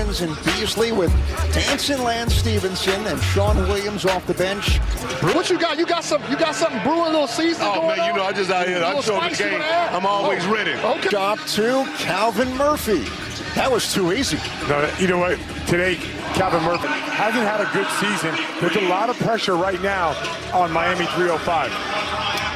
Evans and Beasley with dancing Lance Stevenson and Sean Williams off the bench. What you got? You got something brewing, a little season going on? Oh, man, you know, I just out here. I show the game. I'm always ready. Okay. Job to Calvin Murphy. That was too easy. No, you know what? Today, Calvin Murphy hasn't had a good season. There's a lot of pressure right now on Miami 305.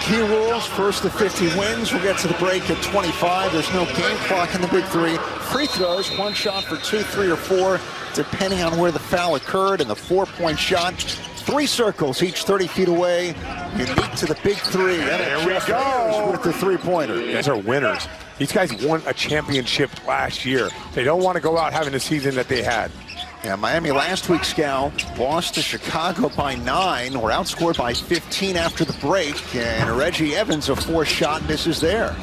Key rules, first to 50 wins. We'll get to the break at 25. There's no game clock in the Big 3. Free throws, one shot for 2, 3, or 4, depending on where the foul occurred, and the 4-point shot. 3 circles, each 30 feet away. Unique to the Big 3. There we go. With the three-pointer. These are winners. These guys won a championship last year. They don't want to go out having the season that they had. Yeah, Miami last week, Scal, lost to Chicago by 9, or outscored by 15 after the break, and Reggie Evans, a 4-shot misses there.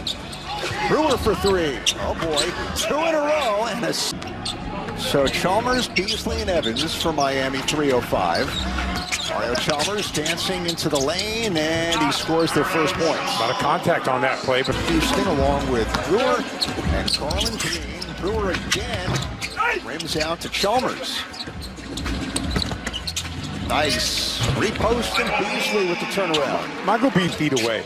Brewer for 3. Oh boy, 2 in a row, and a... So Chalmers, Beasley, and Evans for Miami 305. Mario Chalmers dancing into the lane, and he scores their first points. A lot of contact on that play, but Houston along with Brewer and Carlin Green. Brewer again. Rims out to Chalmers. Nice repost, and Beasley with the turnaround. Michael B feet away.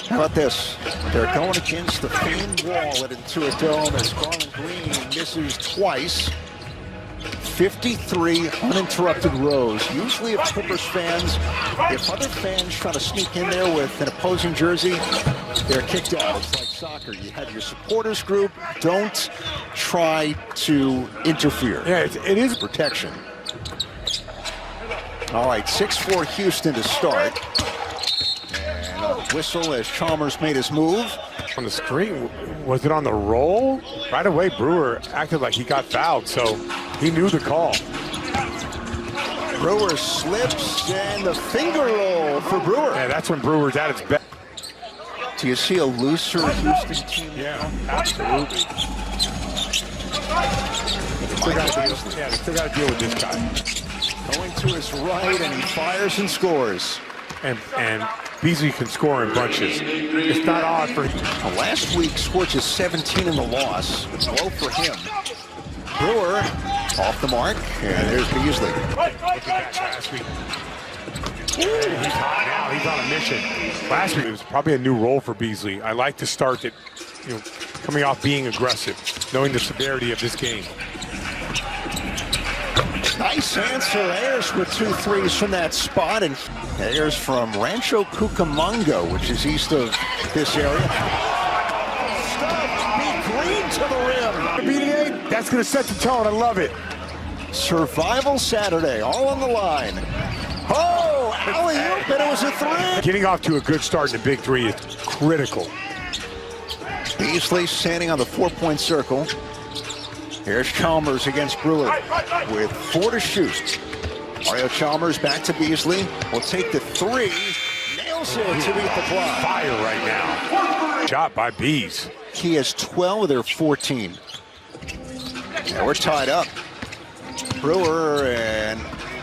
How about this? They're going against the famed wall at Intuit Dome as Carlin Green misses twice. 53 uninterrupted rows. Usually if Clippers fans, if other fans try to sneak in there with an opposing jersey, they're kicked out. It's like soccer. You have your supporters group. Don't try to interfere. Yeah, it is protection. All right, 6-4 Houston to start. And a whistle as Chalmers made his move. On the screen, was it on the roll? Right away, Brewer acted like he got fouled, so he knew the call. Brewer slips, and the finger roll for Brewer. Yeah, that's when Brewer's at its best. Do you see a looser Houston team? Yeah, absolutely. They still got to deal with this guy. Going to his right, and he fires and scores. And Beasley can score in bunches. It's not odd for him. Last week, Scorch is 17 in the loss. Low for him. Brewer off the mark, and there's Beasley. Look at that last week. He's hot now. He's on a mission. Last week it was probably a new role for Beasley. I like to start it, coming off being aggressive, knowing the severity of this game. Nice answer. Ayers with 2 threes from that spot, and Ayers from Rancho Cucamonga, which is east of this area. Stubbs, Big3 to the rim. BDA, that's going to set the tone. I love it. Survival Saturday, all on the line. Oh, alley-oop, and it was a 3. Getting off to a good start in the Big 3 is critical. Beasley standing on the 4-point circle. Here's Chalmers against Brewer with 4 to shoot. Mario Chalmers back to Beasley. Will take the 3. Nails it to beat the clock. Fire right now. Shot by Bees. He has 12 of their 14. Now we're tied up. Brewer, and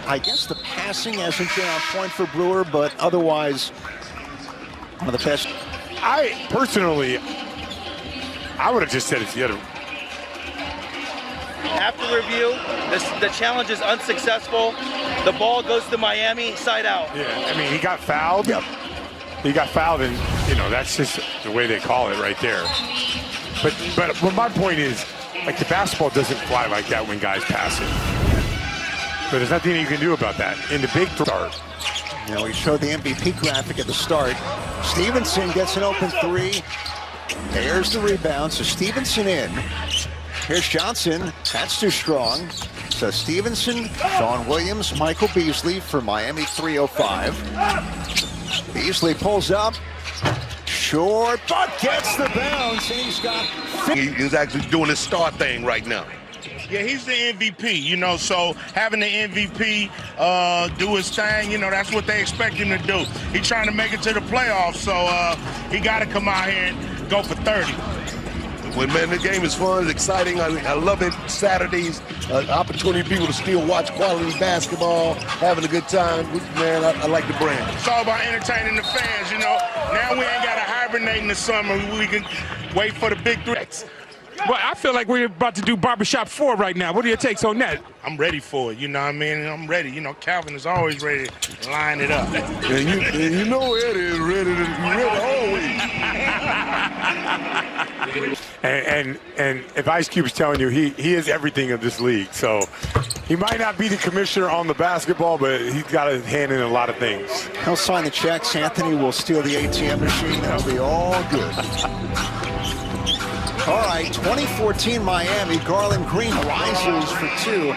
I guess the passing hasn't been on point for Brewer, but otherwise one of the best. I personally would have just said it's the other. After review, the challenge is unsuccessful. The ball goes to Miami, side out. Yeah, I mean, he got fouled. Yep. He got fouled, and, that's just the way they call it right there. But my point is, like, the basketball doesn't fly like that when guys pass it. But there's nothing you can do about that. In the Big 3. We showed the MVP graphic at the start. Stevenson gets an open 3. There's the rebound, so Stevenson in. Here's Johnson. That's too strong. So Stevenson, Sean Williams, Michael Beasley for Miami 305. Beasley pulls up. Short, but gets the bounce, and he's got... He's actually doing his star thing right now. Yeah, he's the MVP, so having the MVP do his thing, that's what they expect him to do. He's trying to make it to the playoffs, so he got to come out here and go for 30. Well, man, the game is fun, it's exciting. I love it. Saturdays, opportunity for people to still watch quality basketball, having a good time. Man, I like the brand. It's all about entertaining the fans, Now we ain't got to hibernate in the summer. We can wait for the Big 3. Well, I feel like we're about to do Barbershop 4 right now. What are your takes on that? I'm ready for it. You know what I mean? I'm ready. You know, Calvin is always ready to line it up. And you know Eddie is ready always. And if Ice Cube's telling you he is everything of this league, so he might not be the commissioner on the basketball, but he's got his hand in a lot of things. He'll sign the checks. Anthony will steal the ATM machine. It'll be all good. All right, 2014 Miami. Garland Green rises for 2.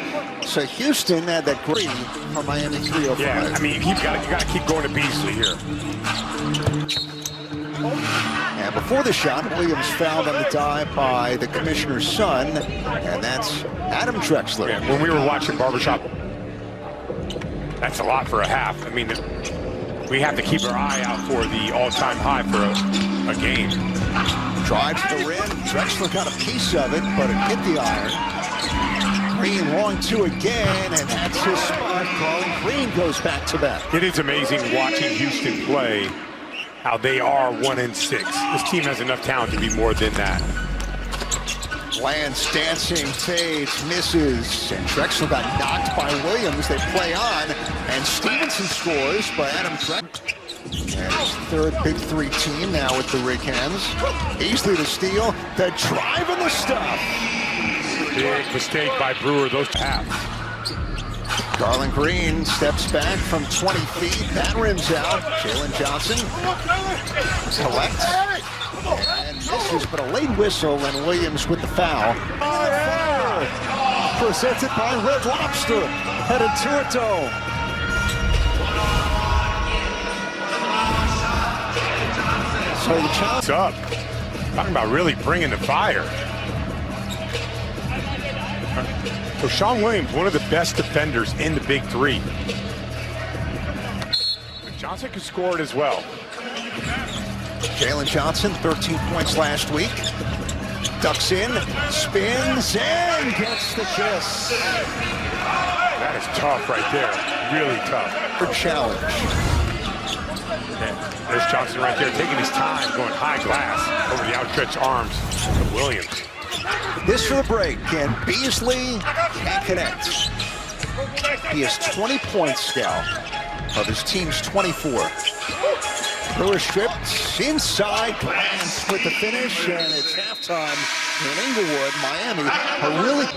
So Houston had that green for Miami 305. Yeah, I mean, you got to keep going to Beasley here. And before the shot, Williams fouled on the dive by the commissioner's son, and that's Adam Drexler. Yeah, when we were watching Barbershop, that's a lot for a half. I mean, we have to keep our eye out for the all-time high for a game. Drive to the rim. Drexler got a piece of it, but it hit the iron. Green long 2 again, and that's his spot. Garland Green goes back to back. It is amazing watching Houston play, how they are 1-6. This team has enough talent to be more than that. Lance dancing, fades, misses, and Drexler got knocked by Williams. They play on, and Stevenson scores by Adam Drexler. And his third Big 3 team now with the Rig Hands. Beasley to steal, the drive and the stop. Big mistake by Brewer, those halves. Garland Green steps back from 20 feet. That rims out. Jalen Johnson collects and misses, but a late whistle, and Williams with the foul. Presented by Red Lobster, headed to a dome. So the challenge up. Talking about really bringing the fire. So Sean Williams, one of the best defenders in the Big 3. But Johnson could score it as well. Jalen Johnson, 13 points last week. Ducks in, spins, and gets the kiss. That is tough right there. Really tough. For challenge. And there's Johnson right there, taking his time, going high glass over the outstretched arms of Williams. This for the break, and Beasley can't connect. He has 20 points, Scal, of his team's 24. Brewer stripped inside, glance with the finish, and it's halftime in Inglewood. Miami are really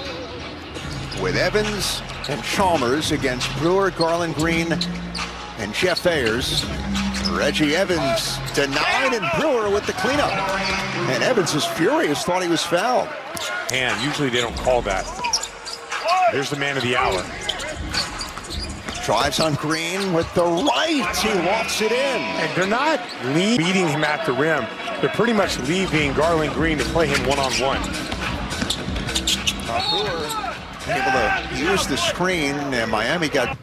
with Evans and Chalmers against Brewer, Garland Green, and Jeff Ayers. Reggie Evans denied, and Brewer with the cleanup. And Evans is furious, thought he was fouled. And usually they don't call that. There's the man of the hour. Drives on Green with the right. He lofts it in. And they're not beating him at the rim. They're pretty much leaving Garland Green to play him one-on-one. Brewer able to use the screen, and Miami got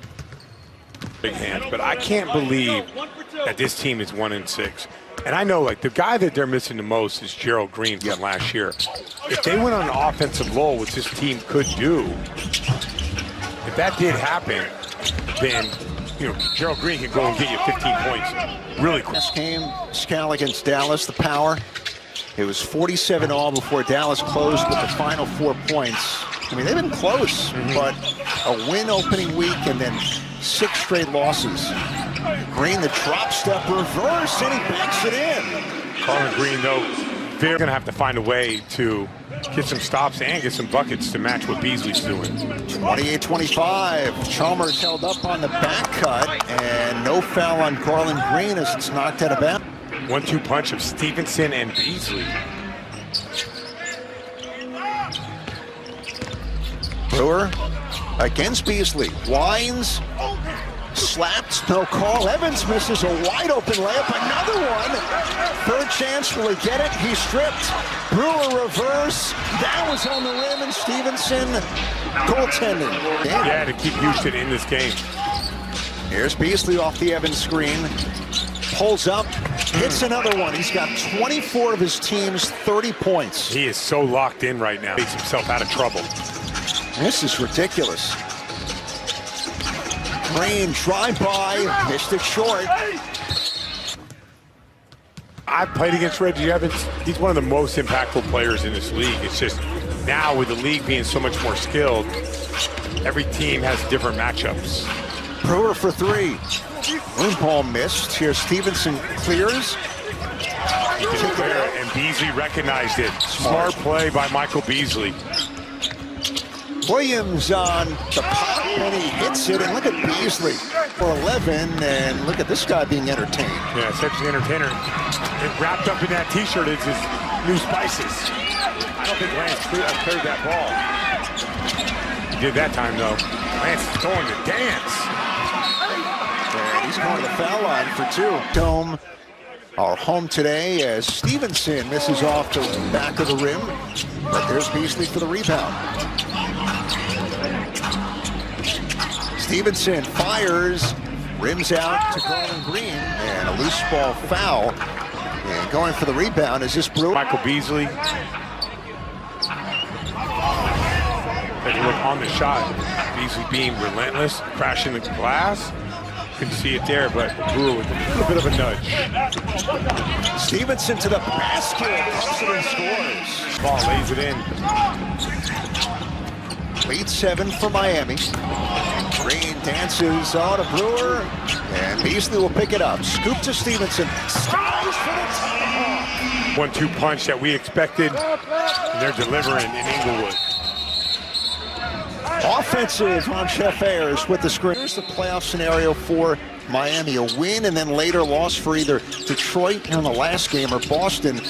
big hands. But I can't believe that this team is 1-6. And I know, like, the guy that they're missing the most is Gerald Green from last year. If they went on an offensive lull, which this team could do, if that did happen, then, you know, Gerald Green can go and get you 15 points really quick. This game, Scal against Dallas, the power. It was 47-all before Dallas closed with the final 4 points. I mean, they've been close, but a win opening week and then 6 straight losses. Green, the drop step reverse, and he backs it in. Garland Green, though, they're going to have to find a way to get some stops and get some buckets to match what Beasley's doing. 28-25. Chalmers held up on the back cut, and no foul on Garland Green as it's knocked out of bounds. 1-2 punch of Stevenson and Beasley. Brewer against Beasley. Winds. Slapped, no call. Evans misses a wide open layup. Another one. Third chance, will he get it? He stripped. Brewer reverse. That was on the rim, and Stevenson goaltending. Yeah, to keep Houston in this game. Here's Beasley off the Evans screen. Pulls up, hits another one. He's got 24 of his team's 30 points. He is so locked in right now. He makes himself out of trouble. This is ridiculous. Green, drive by, missed it short. I've played against Reggie Evans. He's one of the most impactful players in this league. It's just now with the league being so much more skilled, every team has different matchups. Brewer for three. Moon ball missed. Here Stevenson clears. He did it there, and Beasley recognized it. Smart play by Michael Beasley. Williams on the pop, and he hits it. And look at Beasley for 11, and look at this guy being entertained. Yeah, such an entertainer. And wrapped up in that T-shirt is his new spices. I don't think Lance cleared that ball. He did that time, though. Lance is going to dance. And he's going to the foul line for two. Dome are home today as Stevenson misses off the back of the rim. But there's Beasley for the rebound. Stevenson fires, rims out to Garland Green, and a loose ball foul. And going for the rebound is this Brewer. Michael Beasley. Take a look on the shot. Beasley being relentless, crashing the glass. Couldn't see it there, but Brewer with a little bit of a nudge. Stevenson to the basket, pumps it and scores. Ball lays it in. Lead 7 for Miami. Green dances on a Brewer, and Beasley will pick it up. Scoop to Stevenson. Skies for the top. 1-2 punch that we expected, and they're delivering in Inglewood. Offensive on Chef Ayers with the screen. Here's the playoff scenario for Miami. A win and then later loss for either Detroit in the last game or Boston.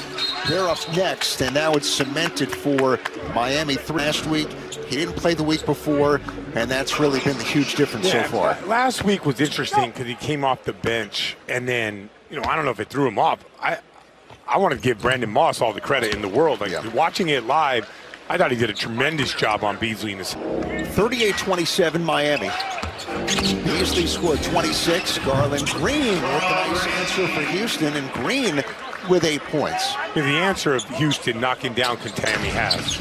They're up next, and now it's cemented for Miami. Last week, he didn't play the week before, and that's really been the huge difference so far. Last week was interesting because he came off the bench, and then, you know, I don't know if it threw him off. I want to give Brandon Moss all the credit in the world. Watching it live, I thought he did a tremendous job on Beasley in this. 38-27 Miami. Beasley scored 26. Garland Green with a nice answer for Houston, and Green with 8 points. The answer of Houston knocking down Contami has.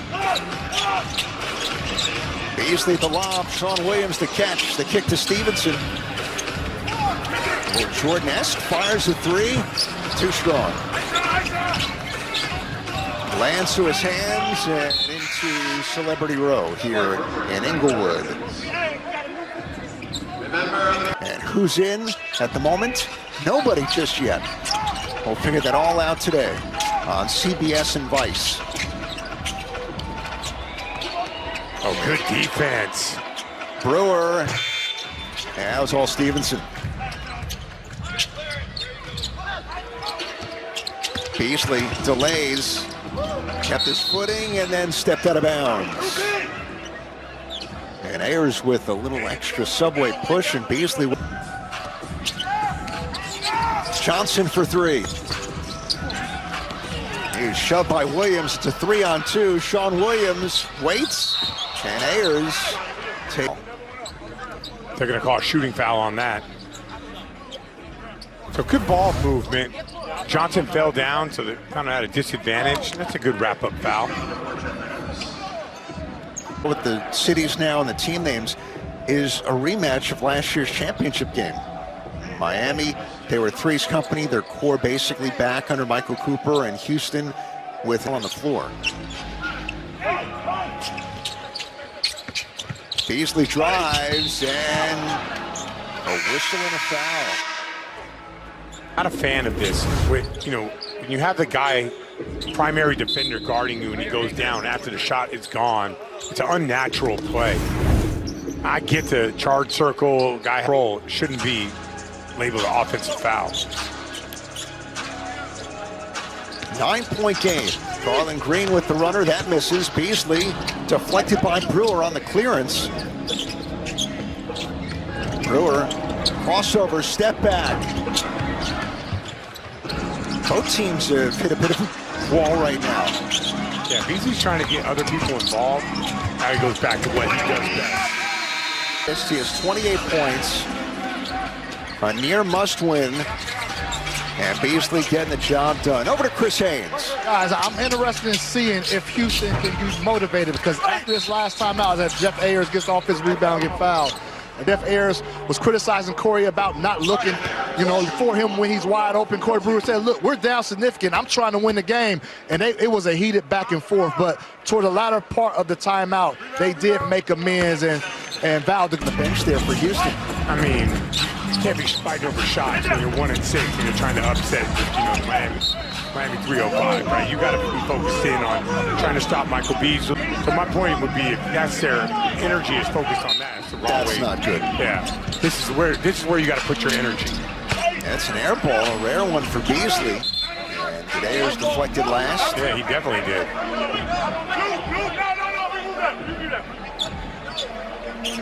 Beasley the lob, Sean Williams the catch, the kick to Stevenson. Jordan-esque fires a three, too strong. Lands to his hands and into Celebrity Row here in Inglewood. And who's in at the moment? Nobody just yet. We'll figure that all out today on CBS and Vice. Oh, good defense. Brewer. Yeah, that was all Stevenson. Beasley delays, kept his footing, and then stepped out of bounds. And Ayers with a little extra subway push, and Beasley. Johnson for three. He's shoved by Williams. It's a 3-on-2. Sean Williams waits, and Ayers takes. They're going to call a shooting foul on that. So good ball movement. Johnson fell down, so they kind of had a disadvantage. That's a good wrap-up foul. With the cities now and the team names is a rematch of last year's championship game. Miami, they were Three's company, their core basically back under Michael Cooper, and Houston with on the floor. Beasley drives, and a whistle and a foul. Not a fan of this. When you have the guy, primary defender guarding you, and he goes down after the shot is gone, it's an unnatural play. I get the charge circle, guy roll, shouldn't be labeled an offensive foul. 9-point game. Garland Green with the runner, that misses. Beasley deflected by Brewer on the clearance. Brewer, crossover, step back. Both teams have hit a bit of a wall right now. Yeah, Beasley's trying to get other people involved. Now he goes back to what he does best. He has 28 points. A near must-win. And Beasley getting the job done. Over to Chris Haynes. Guys, I'm interested in seeing if Houston can be motivated, because after this last time out, that Jeff Ayers gets off his rebound and get fouled. Jeff Ayers was criticizing Corey about not looking, for him when he's wide open. Corey Brewer said, look, we're down significant. I'm trying to win the game. And it was a heated back and forth. But toward the latter part of the timeout, they did make amends and vowed to the bench there for Houston. I mean, you can't be fighting over shots when you're 1-6 and you're trying to upset, Miami 305, right? You got to be focused in on trying to stop Michael Beasley. So my point would be, if that's their energy is focused on that, it's the wrong way. That's not good. Yeah, this is where you got to put your energy. That's an air ball, a rare one for Beasley. And did Ayers deflected last? Yeah, he definitely did.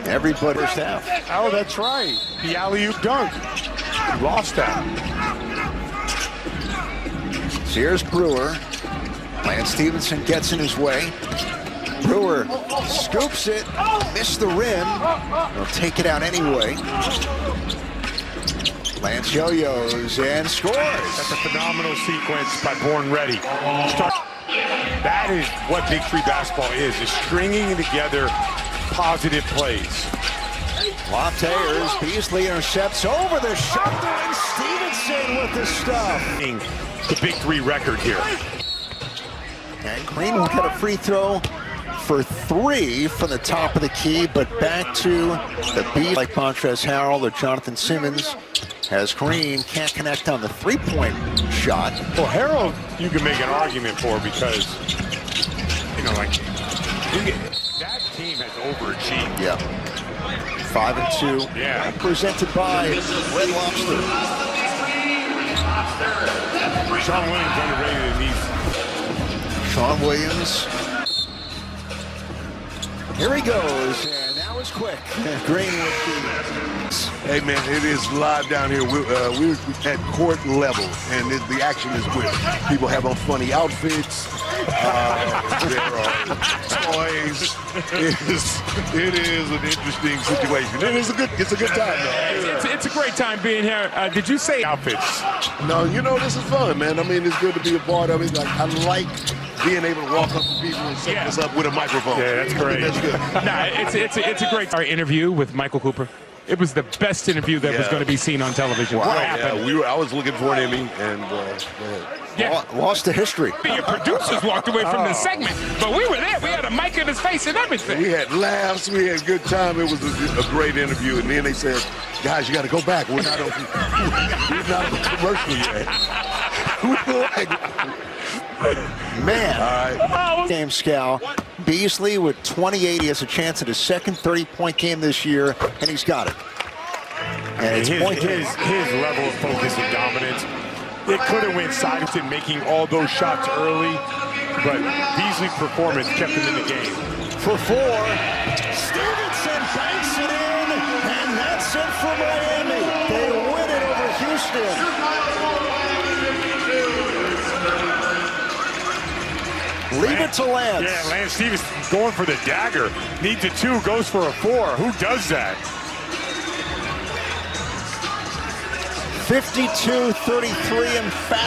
Everybody's half. Oh, that's right. The alley-oop dunk. He lost that. So here's Brewer. Lance Stevenson gets in his way. Brewer scoops it, missed the rim. He'll take it out anyway. Lance yo-yos and scores. That's a phenomenal sequence by Born Ready. That is what Big 3 basketball is stringing together positive plays. Lob to Ayers. Beasley intercepts over the shoulder, and Stevenson with the stuff. The Big 3 record here. And Green will get a free throw for 3 from the top of the key, but back to the beat like Montrezl Harrell or Jonathan Simmons, as Green can't connect on the three-point shot. Well, Harrell, you can make an argument for because, that team has overachieved. Yeah. 5 and 2. Yeah. Presented by Red Lobster. Sean Williams underrated in these. Sean Williams. Here he goes, and that was quick. Green with the... Hey, man, it is live down here. We're at court level, and the action is good. People have on funny outfits. There are toys. It is an interesting situation. It's a good time, though. It's a great time being here. Did you say outfits? No, this is fun, man. I mean, it's good to be a part of it. I like being able to walk up to people and set this up with a microphone. Yeah, that's great. That's good. It's a great interview with Michael Cooper. It was the best interview that was going to be seen on television. Wow. What happened? Yeah, I was looking for an Emmy, and go ahead. Lost to history. Your producers walked away from the segment, but we were there. We had a mic in his face and everything. We had laughs. We had a good time. It was a great interview. And then they said, guys, you got to go back. We're not on commercial yet. Man. All right. Game Scal. Beasley with 28. He has a chance at his second 30-point game this year, and he's got it. And it's his level of focus and dominance. It could have went Simonton making all those shots early, but Beasley's performance kept him in the game. For 4, Stevenson banks it in, and that's it for Miami. They win it over Houston. Leave it to Lance. Yeah, Lance Stevenson going for the dagger. Needs a 2, goes for a 4. Who does that? 52-33 and fast.